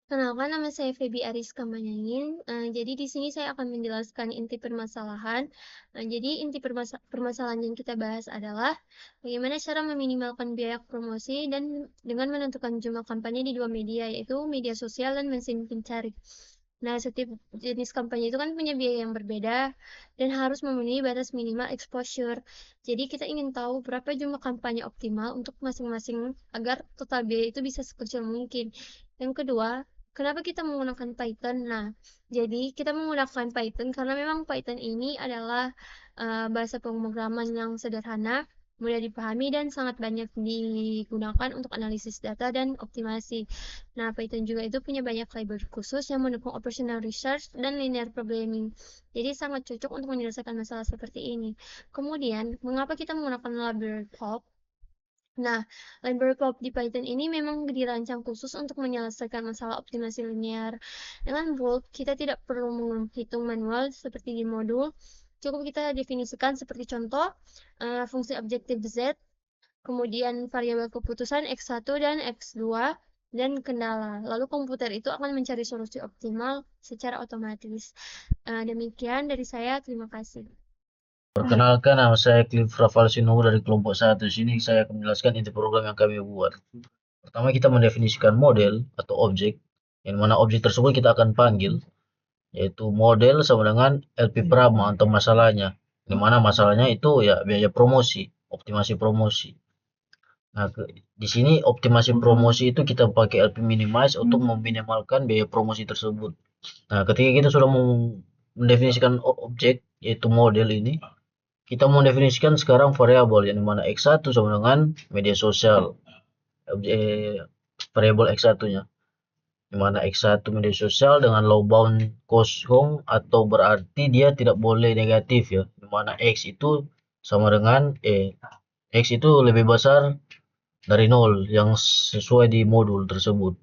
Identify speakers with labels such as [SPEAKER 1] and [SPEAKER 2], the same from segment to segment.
[SPEAKER 1] Kenalkan, nama saya Feby Ariska Manyain. Jadi di sini saya akan menjelaskan inti permasalahan. Jadi inti permasalahan yang kita bahas adalah bagaimana cara meminimalkan biaya promosi dan dengan menentukan jumlah kampanye di dua media, yaitu media sosial dan mesin pencari. Nah, setiap jenis kampanye itu kan punya biaya yang berbeda dan harus memenuhi batas minimal exposure. Jadi kita ingin tahu berapa jumlah kampanye optimal untuk masing-masing agar total biaya itu bisa sekecil mungkin. Yang kedua, kenapa kita menggunakan Python? Nah, jadi kita menggunakan Python karena memang Python ini adalah bahasa pemrograman yang sederhana, mudah dipahami, dan sangat banyak digunakan untuk analisis data dan optimasi. Nah, Python juga itu punya banyak library khusus yang mendukung operational research dan linear programming. Jadi sangat cocok untuk menyelesaikan masalah seperti ini. Kemudian, mengapa kita menggunakan library pulp? Nah, library pulp di Python ini memang dirancang khusus untuk menyelesaikan masalah optimasi linear. Dengan Bolt, kita tidak perlu menghitung manual seperti di modul. Cukup kita definisikan seperti contoh, fungsi objektif Z, kemudian variabel keputusan X1 dan X2, dan kendala. Lalu komputer itu akan mencari solusi optimal secara otomatis. Demikian dari saya, terima kasih.
[SPEAKER 2] Perkenalkan, nama saya Cliff Rafael Sinuhu dari kelompok 1. Di sini saya akan menjelaskan inti program yang kami buat. Pertama, kita mendefinisikan model atau objek, yang mana objek tersebut kita akan panggil, yaitu model sama dengan LP Prama atau masalahnya. Di mana masalahnya itu ya biaya promosi, optimasi promosi. Nah, di sini optimasi promosi itu kita pakai LP minimize untuk meminimalkan biaya promosi tersebut. Nah, ketika kita sudah mendefinisikan objek, yaitu model ini, kita mendefinisikan sekarang variabel yang dimana X1 sama dengan media sosial, variabel X1-nya. Dimana X1 media sosial dengan low bound kosong atau berarti dia tidak boleh negatif ya. Dimana X itu sama dengan X itu lebih besar dari 0 yang sesuai di modul tersebut.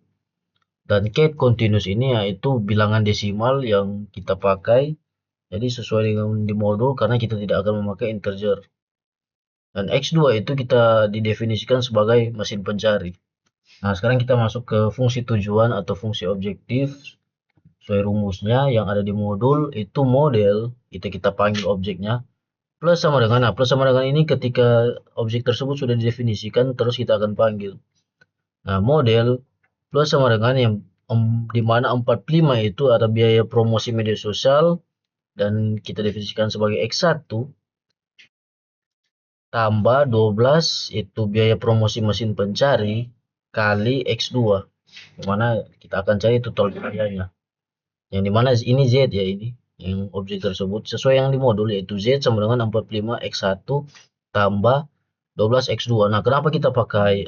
[SPEAKER 2] Dan cat continuous ini yaitu bilangan desimal yang kita pakai. Jadi sesuai dengan di modul karena kita tidak akan memakai integer. Dan X2 itu kita didefinisikan sebagai mesin pencari. Nah, sekarang kita masuk ke fungsi tujuan atau fungsi objektif. Sesuai rumusnya yang ada di modul itu model, kita panggil objeknya. Plus sama dengan, plus sama dengan ini ketika objek tersebut sudah didefinisikan, terus kita akan panggil. Nah, model plus sama dengan yang di mana 45 itu ada biaya promosi media sosial dan kita definisikan sebagai X1 tambah 12 itu biaya promosi mesin pencari kali X2, dimana kita akan cari total biayanya, yang dimana ini Z ya, ini yang objek tersebut sesuai yang di modul yaitu Z sama dengan 45 X1 tambah 12 X2. Nah, kenapa kita pakai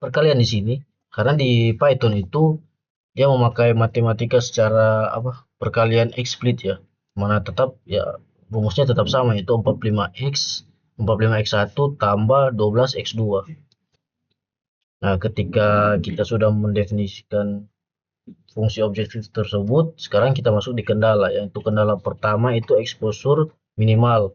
[SPEAKER 2] perkalian di sini? Karena di Python itu dia memakai matematika secara perkalian X split ya, mana tetap ya rumusnya tetap sama, yaitu 45x1 tambah 12x2. Nah, ketika kita sudah mendefinisikan fungsi objektif tersebut, sekarang kita masuk di kendala, yaitu kendala pertama itu exposure minimal.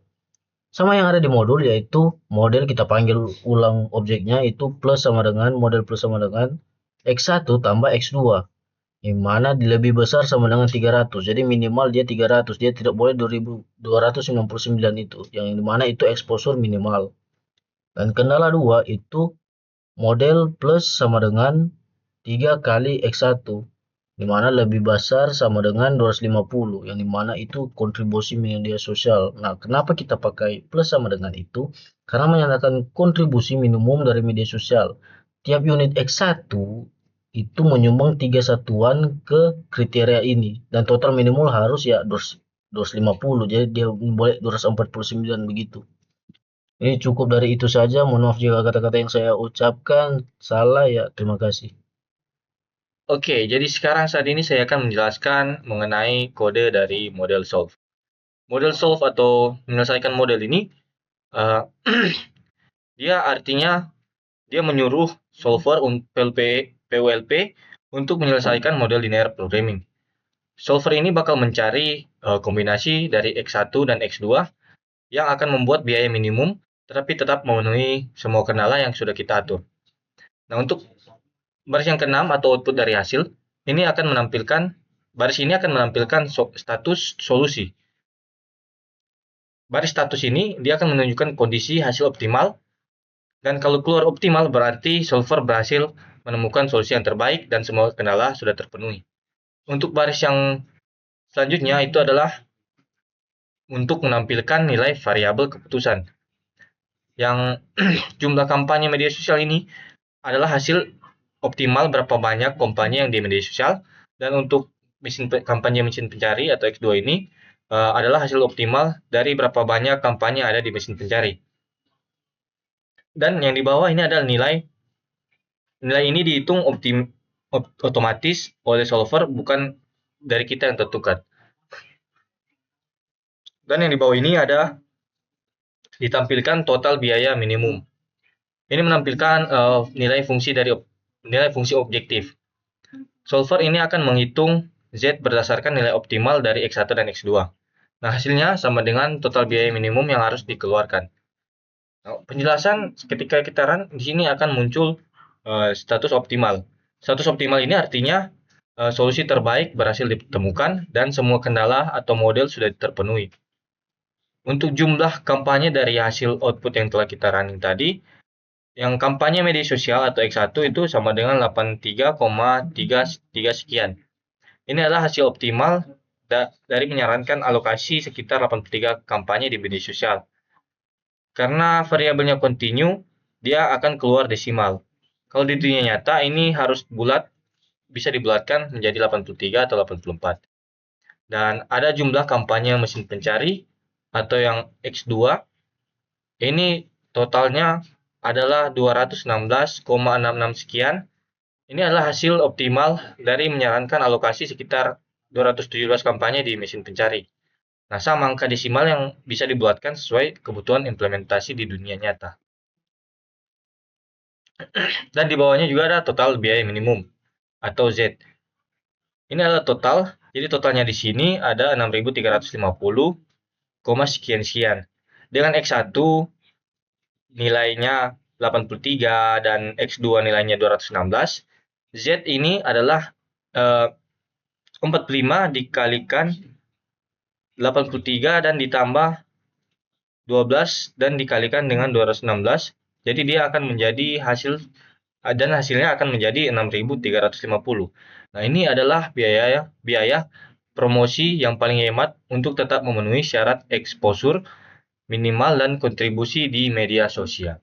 [SPEAKER 2] Sama yang ada di modul, yaitu model kita panggil ulang objeknya itu plus sama dengan model plus sama dengan x1 tambah x2. Yang mana lebih besar sama dengan 300. Jadi minimal dia 300. Dia tidak boleh 2299 itu. Yang dimana itu exposure minimal. Dan kendala 2 itu model plus sama dengan 3 kali X1. Dimana lebih besar sama dengan 250. Yang dimana itu kontribusi media sosial. Nah, kenapa kita pakai plus sama dengan itu? Karena menyatakan kontribusi minimum dari media sosial. Tiap unit X1 itu menyumbang 3 satuan ke kriteria ini, dan total minimal harus ya 250, jadi dia boleh 249 begitu. Ini cukup dari itu saja, mohon maaf jika kata-kata yang saya ucapkan salah ya, terima kasih.
[SPEAKER 3] Oke, jadi sekarang saat ini saya akan menjelaskan mengenai kode dari model solve. Model solve atau menyelesaikan model ini, uh, dia artinya dia menyuruh solver PWLP untuk menyelesaikan model linear programming. Solver ini bakal mencari kombinasi dari X1 dan X2 yang akan membuat biaya minimum tetapi tetap memenuhi semua kendala yang sudah kita atur. Nah, untuk baris yang keenam atau output dari hasil, ini akan menampilkan status solusi. Baris status ini dia akan menunjukkan kondisi hasil optimal, dan kalau keluar optimal berarti solver berhasil menemukan solusi yang terbaik dan semua kendala sudah terpenuhi. Untuk baris yang selanjutnya itu adalah untuk menampilkan nilai variabel keputusan. Yang jumlah kampanye media sosial ini adalah hasil optimal berapa banyak kampanye yang di media sosial, dan untuk kampanye mesin pencari atau X2 ini adalah hasil optimal dari berapa banyak kampanye ada di mesin pencari. Dan yang di bawah ini adalah nilai ini dihitung otomatis oleh solver, bukan dari kita yang tentukan. Dan yang di bawah ini ada ditampilkan total biaya minimum. Ini menampilkan nilai fungsi objektif. Solver ini akan menghitung Z berdasarkan nilai optimal dari X1 dan X2. Nah, hasilnya sama dengan total biaya minimum yang harus dikeluarkan. Nah, penjelasan ketika kita run di sini akan muncul status optimal. Status optimal ini artinya solusi terbaik berhasil ditemukan dan semua kendala atau model sudah terpenuhi. Untuk jumlah kampanye dari hasil output yang telah kita running tadi, yang kampanye media sosial atau X1 itu sama dengan 83,33 sekian. Ini adalah hasil optimal dari menyarankan alokasi sekitar 83 kampanye di media sosial. Karena variabelnya continue, dia akan keluar desimal. Kalau di dunia nyata ini harus bulat, bisa dibulatkan menjadi 83 atau 84. Dan ada jumlah kampanye mesin pencari atau yang X2. Ini totalnya adalah 216,66 sekian. Ini adalah hasil optimal dari menyarankan alokasi sekitar 217 kampanye di mesin pencari. Nah, sama angka desimal yang bisa dibuatkan sesuai kebutuhan implementasi di dunia nyata. Dan di bawahnya juga ada total biaya minimum atau Z. Ini adalah total. Jadi totalnya di sini ada 6.350, sekian-sekian. Dengan X1 nilainya 83 dan X2 nilainya 216. Z ini adalah 45 dikalikan 83 dan ditambah 12 dan dikalikan dengan 216. Jadi dia akan menjadi hasilnya akan menjadi 6.350. Nah, ini adalah biaya promosi yang paling hemat untuk tetap memenuhi syarat exposure minimal dan kontribusi di media sosial.